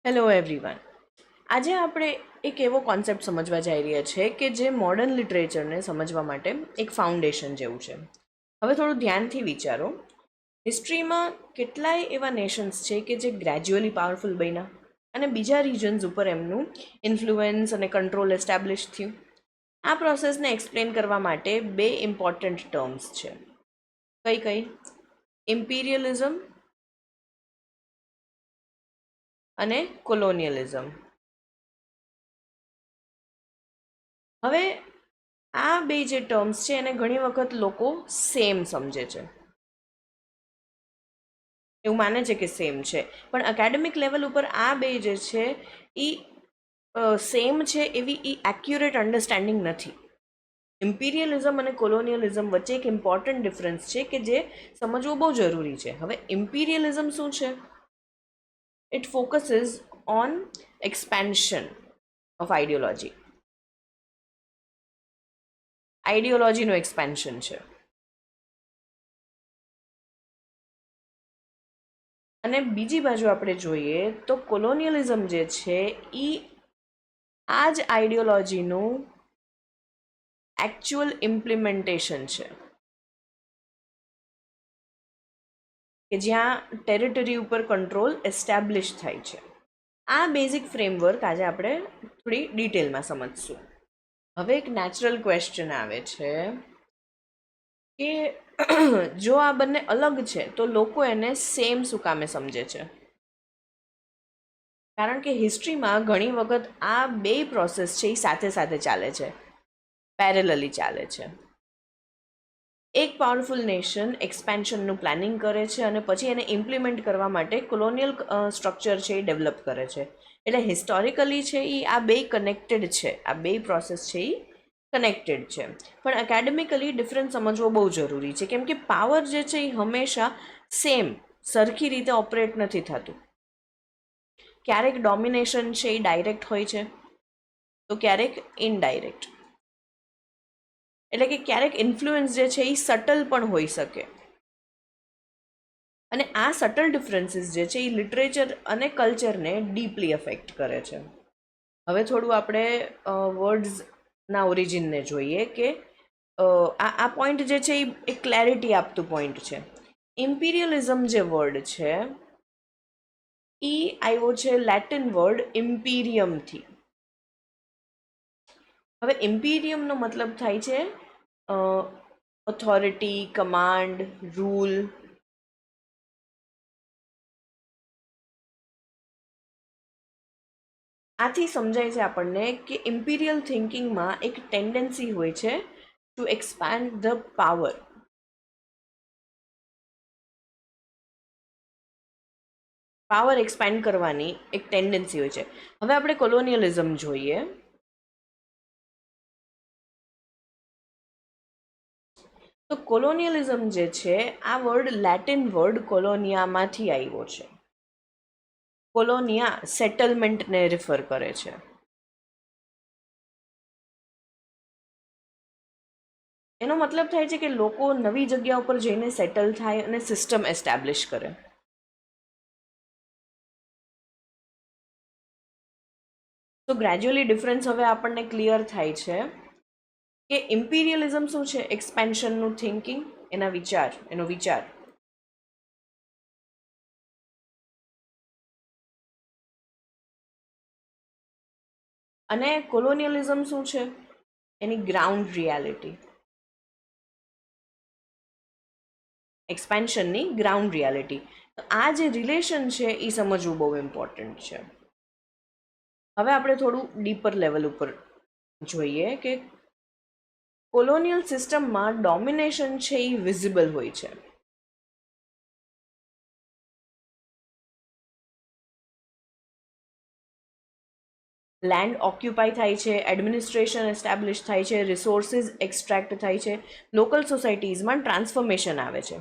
Hello everyone. આજે આપણે એક એવો કોન્સેપ્ટ સમજવા જઈ રહ્યા છીએ કે જે મોડર્ન લિટરેચરને સમજવા માટે એક ફાઉન્ડેશન જેવું છે. હવે થોડું ધ્યાનથી વિચારો. હિસ્ટ્રીમાં કેટલાય એવા નેશન્સ છે કે જે ગ્રેજ્યુઅલી પાવરફુલ બન્યા અને બીજા રિજન્સ ઉપર એમનું ઇન્ફ્લુઅન્સ અને કંટ્રોલ એસ્ટાબ્લિશ થયું. આ પ્રોસેસને એક્સપ્લેન કરવા માટે બે ઇમ્પોર્ટન્ટ ટર્મ્સ છે. કઈ કઈ? ઇમ્પિરિયલિઝમ અને કોલોનિયલિઝમ. હવે આ બે જે ટર્મ્સ છે એને ઘણી વખત લોકો સેમ સમજે છે, એવું માને છે કે સેમ છે, પણ એકેડેમિક લેવલ ઉપર આ બે જે છે એ સેમ છે એવી એક્યુરેટ અન્ડરસ્ટેન્ડિંગ નથી. ઇમ્પિરિયલિઝમ અને કોલોનિયલિઝમ વચ્ચે એક ઇમ્પોર્ટન્ટ ડિફરન્સ છે કે જે સમજવું બહુ જરૂરી છે. હવે ઇમ્પિરિયલિઝમ શું છે? It focuses on expansion of આઈડિયોલોજીનું એક્સપેન્શન છે. અને બીજી બાજુ આપણે જોઈએ તો કોલોનિયલિઝમ જે છે એ આ જ આઈડિયોલોજીનું એકચ્યુઅલ ઇમ્પ્લિમેન્ટેશન છે, કે જ્યાં ટેરિટરી ઉપર કંટ્રોલ એસ્ટાબ્લિશ થાય છે. આ બેઝિક ફ્રેમવર્ક આજે આપણે થોડી ડિટેલમાં સમજશું. હવે એક નેચરલ ક્વેશ્ચન આવે છે કે જો આ બંને અલગ છે તો લોકો એને સેમ શું કામે સમજે છે? કારણ કે હિસ્ટ્રીમાં ઘણી વખત આ બે પ્રોસેસ છે એ સાથે સાથે ચાલે છે, પેરેલલી ચાલે છે. એક પાવરફુલ નેશન એક્સપેન્શનનું પ્લાનિંગ કરે છે અને પછી એને ઇમ્પ્લિમેન્ટ કરવા માટે કોલોનિયલ સ્ટ્રક્ચર છે એ ડેવલપ કરે છે. એટલે હિસ્ટોરિકલી છે એ આ બે કનેક્ટેડ છે, આ બે પ્રોસેસ છે એ કનેક્ટેડ છે. પણ એકેડેમિકલી ડિફરન્સ સમજવો બહુ જરૂરી છે, કેમ કે પાવર જે છે એ હંમેશા સેમ સરખી રીતે ઓપરેટ નથી થતું. ક્યારેક ડોમિનેશન છે એ ડાયરેક્ટ હોય છે તો ક્યારેક ઇનડાયરેક્ટ. એટલે કે ક્યારેક ઇન્ફ્લુઅન્સ જે છે એ સટલ પણ હોઈ શકે. અને આ સટલ ડિફરન્સીસ જે છે એ લિટરેચર અને કલ્ચરને ડીપલી અફેક્ટ કરે છે. હવે થોડું આપણે વર્ડ્સના ઓરિજિનને જોઈએ કે આ પોઈન્ટ જે છે એ એક ક્લેરિટી આપતું પોઈન્ટ છે. ઇમ્પિરિયલિઝમ જે વર્ડ છે એ આવ્યો છે લેટિન વર્ડ ઇમ્પિરિયમથી. હવે ઇમ્પિરિયમનો મતલબ થાય છે ઓથોરિટી, કમાન્ડ, રૂલ. આથી સમજાય છે આપણને કે ઇમ્પિરિયલ થિંકિંગમાં એક ટેન્ડન્સી હોય છે to expand the power. Power expand કરવાની એક ટેન્ડન્સી હોય છે. હવે આપણે કોલોનિયલિઝમ જોઈએ. તો કોલોનિયલિઝમ જે છે આ વર્ડ લેટિન વર્ડ કોલોનિયામાંથી આવ્યો છે. કોલોનિયા સેટલમેન્ટને રિફર કરે છે. એનો મતલબ થાય છે કે લોકો નવી જગ્યા ઉપર જઈને સેટલ થાય અને સિસ્ટમ એસ્ટાબ્લિશ કરે. તો ગ્રેજ્યુઅલી ડિફરન્સ હવે આપણને ક્લિયર થાય છે કે ઇમ્પિરિયલિઝમ શું છે? એક્સપેન્શનનું થિંકિંગ, એનો વિચાર. અને કોલોનિયલિઝમ શું છે? એની ગ્રાઉન્ડ રિયાલિટી. એક્સપેન્શનની ગ્રાઉન્ડ રિયાલિટી. આ જે રિલેશન છે એ સમજવું બહુ ઇમ્પોર્ટન્ટ છે. હવે આપણે થોડું ડીપર લેવલ ઉપર જોઈએ કે કોલોનિયલ સિસ્ટમમાં ડોમિનેશન છે એ વિઝિબલ હોય છે. લેન્ડ ઓક્યુપાય થાય છે, એડમિનિસ્ટ્રેશન એસ્ટાબ્લિશ થાય છે, રિસોર્સિસ એક્સટ્રેક્ટ થાય છે, લોકલ સોસાયટીઝમાં ટ્રાન્સફોર્મેશન આવે છે,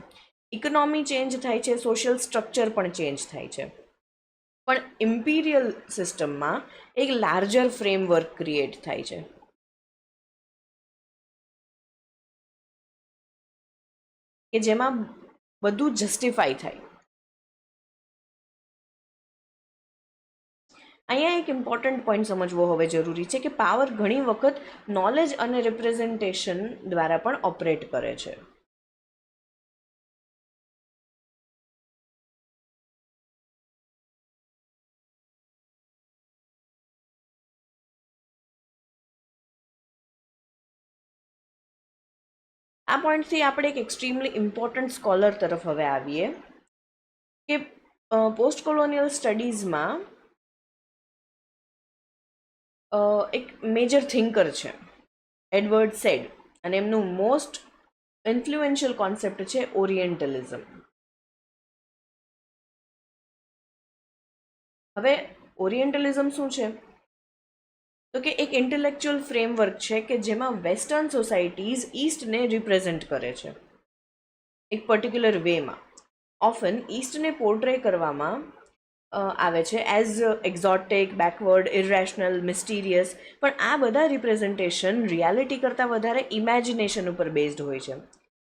ઇકોનોમી ચેન્જ થાય છે, સોશિયલ સ્ટ્રક્ચર પણ ચેન્જ થાય છે. પણ ઇમ્પિરિયલ સિસ્ટમમાં એક લાર્જર ફ્રેમવર્ક ક્રિએટ થાય છે, કે જેમાં બધું જસ્ટિફાય થાય. અહીંયા એક ઇમ્પોર્ટન્ટ પોઈન્ટ સમજવો હવે જરૂરી છે કે પાવર ઘણી વખત નોલેજ અને રિપ્રેઝન્ટેશન દ્વારા પણ ઓપરેટ કરે છે. આ પોઈન્ટથી આપણે એક એક્સ્ટ્રીમલી ઇમ્પોર્ટન્ટ સ્કોલર તરફ હવે આવીએ કે પોસ્ટ કોલોનિયલ સ્ટડીઝમાં એક મેજર થિંકર છે એડવર્ડ સેડ, અને એમનું મોસ્ટ ઇન્ફ્લુએન્શિયલ કોન્સેપ્ટ છે ઓરિએન્ટલિઝમ. હવે ઓરિએન્ટલિઝમ શું છે? તો કે એક ઇન્ટેલેક્ચુઅલ ફ્રેમવર્ક છે કે જેમાં વેસ્ટર્ન સોસાયટીઝ ઈસ્ટને રિપ્રેઝેન્ટ કરે છે એક પર્ટિક્યુલર વેમાં. ઓફન ઈસ્ટને પોર્ટ્રે કરવામાં આવે છે as exotic, backward, irrational, mysterious, પણ આ બધા રિપ્રેઝન્ટેશન રિયાલિટી કરતાં વધારે ઇમેજિનેશન ઉપર બેઝડ હોય છે.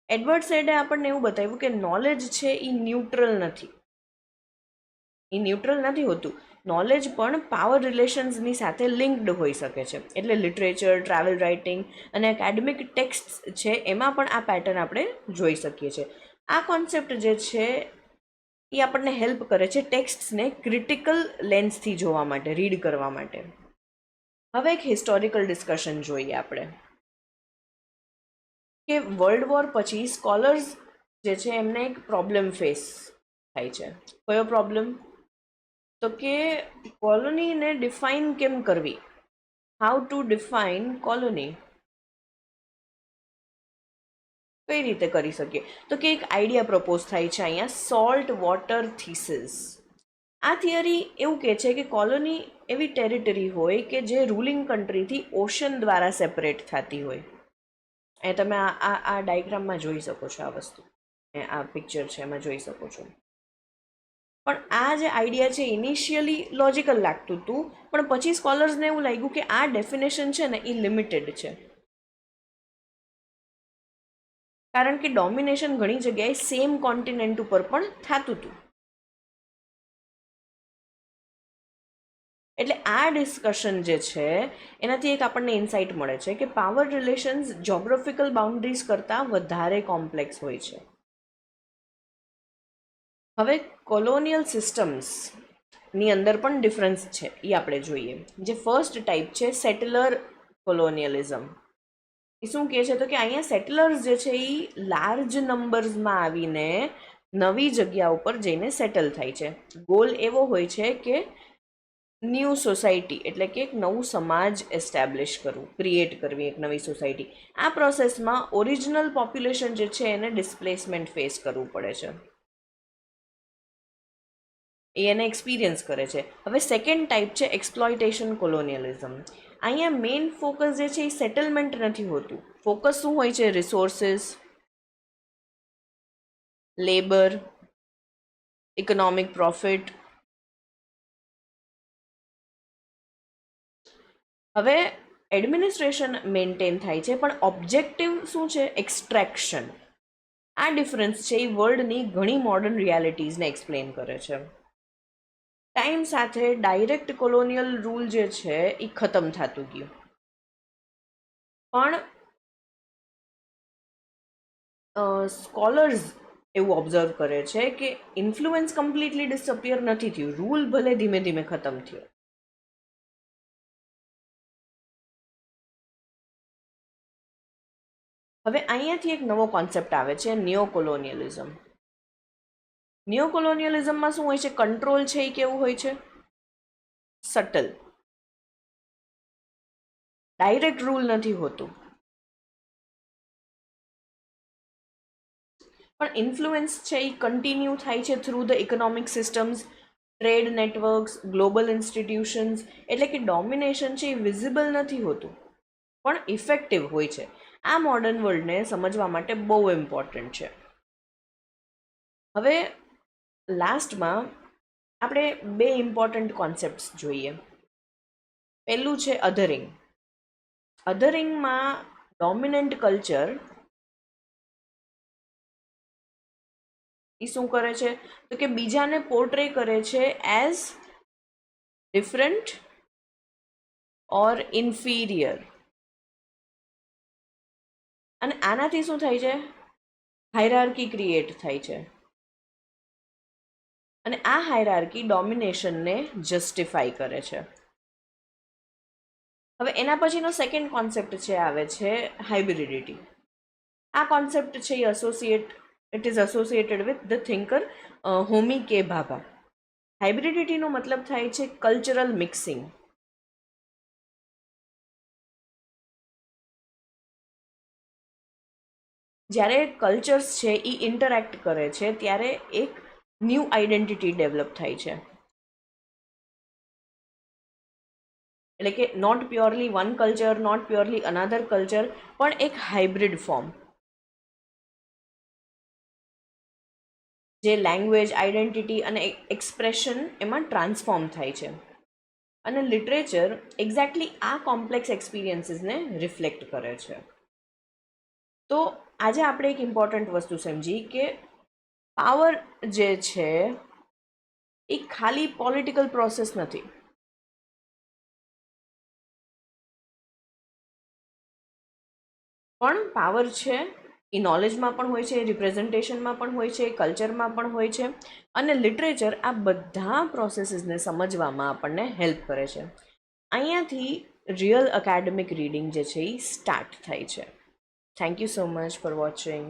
એડવર્ડ સેડે આપણને એવું બતાવ્યું કે નોલેજ છે એ ન્યુટ્રલ નથી. એ ન્યુટ્રલ નથી હોતું. નોલેજ પણ પાવર રિલેશન્સની સાથે લિંક્ડ હોઈ શકે છે. એટલે લિટરેચર, ટ્રાવેલ રાઇટિંગ અને એકેડેમિક ટેક્સ્ટ છે એમાં પણ આ પેટર્ન આપણે જોઈ શકીએ છીએ. આ કોન્સેપ્ટ જે છે એ આપણને હેલ્પ કરે છે ટેક્સ્ટને ક્રિટિકલ લેન્સથી જોવા માટે, રીડ કરવા માટે. હવે એક હિસ્ટોરિકલ ડિસ્કશન જોઈએ આપણે કે વર્લ્ડ વોર પછી સ્કોલર્સ જે છે એમને એક પ્રોબ્લેમ ફેસ થાય છે. કયો પ્રોબ્લેમ? તો કે કોલોનીને ડિફાઇન કેમ કરવી, હાઉ ટુ ડિફાઇન કોલોની, કઈ રીતે કરી શકીએ? તો કે એક આઈડિયા પ્રપોઝ થાય છે અહીંયા, સોલ્ટ વોટર થીસિસ. આ થિયરી એવું કહે છે કે કોલોની એવી ટેરિટરી હોય કે જે રૂલિંગ કન્ટ્રીથી ઓશન દ્વારા સેપરેટ થતી હોય. એ તમે આ ડાયગ્રામમાં જોઈ શકો છો. આ વસ્તુ આ પિક્ચર છે એમાં જોઈ શકો છો. પણ આ જે આઈડિયા છે ઇનિશિયલી લોજિકલ લાગતું હતું, પણ પછી સ્કોલર્સને એવું લાગ્યું કે આ ડેફિનેશન છે ને એ લિમિટેડ છે, કારણ કે ડોમિનેશન ઘણી જગ્યાએ સેમ કોન્ટિનેન્ટ ઉપર પણ થતું હતું. એટલે આ ડિસ્કશન જે છે એનાથી એક આપણને ઇન્સાઇટ મળે છે કે પાવર રિલેશન્સ જોગ્રાફિકલ બાઉન્ડ્રીઝ કરતાં વધારે કોમ્પ્લેક્સ હોય છે. હવે કોલોનિયલ સિસ્ટમ્સની અંદર પણ ડિફરન્સ છે એ આપણે જોઈએ. જે ફર્સ્ટ ટાઈપ છે સેટલર કોલોનિયલિઝમ. એ શું કહે છે? તો કે અહીંયા સેટલર્સ જે છે એ લાર્જ નંબર્સમાં આવીને નવી જગ્યા ઉપર જઈને સેટલ થાય છે. ગોલ એવો હોય છે કે ન્યૂ સોસાયટી, એટલે કે એક નવું સમાજ એસ્ટાબ્લિશ કરવું, ક્રિએટ કરવી એક નવી સોસાયટી. આ પ્રોસેસમાં ઓરિજિનલ પોપ્યુલેશન જે છે એને ડિસ્પ્લેસમેન્ટ ફેસ કરવું પડે છે, એને એક્સપિરિયન્સ કરે છે. હવે સેકન્ડ ટાઈપ છે એક્સપ્લોઇટેશન કોલોનિયલિઝમ. અહીંયા મેઇન ફોકસ જે છે એ સેટલમેન્ટ નથી હોતું. ફોકસ શું હોય છે? Resources, labour, economic profit. હવે એડમિનિસ્ટ્રેશન મેન્ટેન થાય છે, પણ ઓબ્જેક્ટિવ શું છે? એક્સટ્રેક્શન. આ ડિફરન્સ છે એ વર્લ્ડની ઘણી મોડર્ન રિયાલિટીઝને એક્સપ્લેન કરે છે. ટાઈમ સાથે ડાયરેક્ટ કોલોનિયલ રૂલ જે છે એ ખતમ થતું ગયું, પણ સ્કોલર્સ એવું ઓબ્ઝર્વ કરે છે કે ઇન્ફ્લુઅન્સ કમ્પ્લીટલી ડિસઅપિયર નથી થયું, રૂલ ભલે ધીમે ધીમે ખતમ થયો. હવે અહીંયાથી એક નવો કોન્સેપ્ટ આવે છે ન્યો કોલોનિયલિઝમ. ન્યો કોલોનિયલિઝમમાં શું હોય છે? કંટ્રોલ છે એ કેવું હોય છે? સટલ, ડાયરેક્ટ રૂલ નથી હોતું, પણ ઇન્ફ્લુઅન્સ છે એ કન્ટિન્યુ થાય છે through the economic systems, trade networks, global institutions. એટલે કે ડોમિનેશન છે એ વિઝિબલ નથી હોતું, પણ ઇફેક્ટિવ હોય છે. આ મોડર્ન વર્લ્ડને સમજવા માટે બહુ ઇમ્પોર્ટન્ટ છે. હવે લાસ્ટમાં આપણે બે ઇમ્પોર્ટન્ટ કોન્સેપ્ટ્સ જોઈએ. પહેલું છે અધરિંગ. અધરિંગમાં ડોમિનન્ટ કલ્ચર એ શું કરે છે? તો કે બીજાને પોર્ટ્રે કરે છે એઝ ડિફરન્ટ ઓર ઇન્ફિરિયર. અને આનાથી શું થાય છે? હાયરાર્કી ક્રિએટ થાય છે અને આ હાયરાર્કી ડોમિનેશનને જસ્ટિફાઈ કરે છે. હવે એના પછીનો સેકન્ડ કોન્સેપ્ટ છે આવે છે હાઇબ્રિડિટી. આ કોન્સેપ્ટ છે it is associated with the thinker Homi K Bhabha. હાઇબ્રિડિટીનો મતલબ થાય છે કલ્ચરલ મિક્સિંગ. જ્યારે કલ્ચર્સ છે એ ઇન્ટરેક્ટ કરે છે ત્યારે એક ન્યૂ આઈડેન્ટિટી ડેવલપ થાય છે. એટલે કે not purely one culture, not purely another culture, પણ એક હાઇબ્રિડ ફોર્મ. જે લેંગ્વેજ, આઈડેન્ટિટી અને એક્સપ્રેશન એમાં ટ્રાન્સફોર્મ થાય છે. અને લિટરેચર એક્ઝેક્ટલી આ કોમ્પ્લેક્સ એક્સપિરિયન્સીસને રિફ્લેક્ટ કરે છે. તો આજે આપણે એક ઇમ્પોર્ટન્ટ વસ્તુ સમજી કે પાવર જે છે એ ખાલી પોલિટિકલ પ્રોસેસ નથી. પણ પાવર છે એ નોલેજમાં પણ હોય છે, રિપ્રેઝન્ટેશનમાં પણ હોય છે, કલ્ચરમાં પણ હોય છે. અને લિટરેચર આ બધા પ્રોસેસીસને સમજવામાં આપણને હેલ્પ કરે છે. અહીંયાથી રિયલ એકેડેમિક રીડિંગ જે છે એ સ્ટાર્ટ થાય છે. Thank you so much for watching.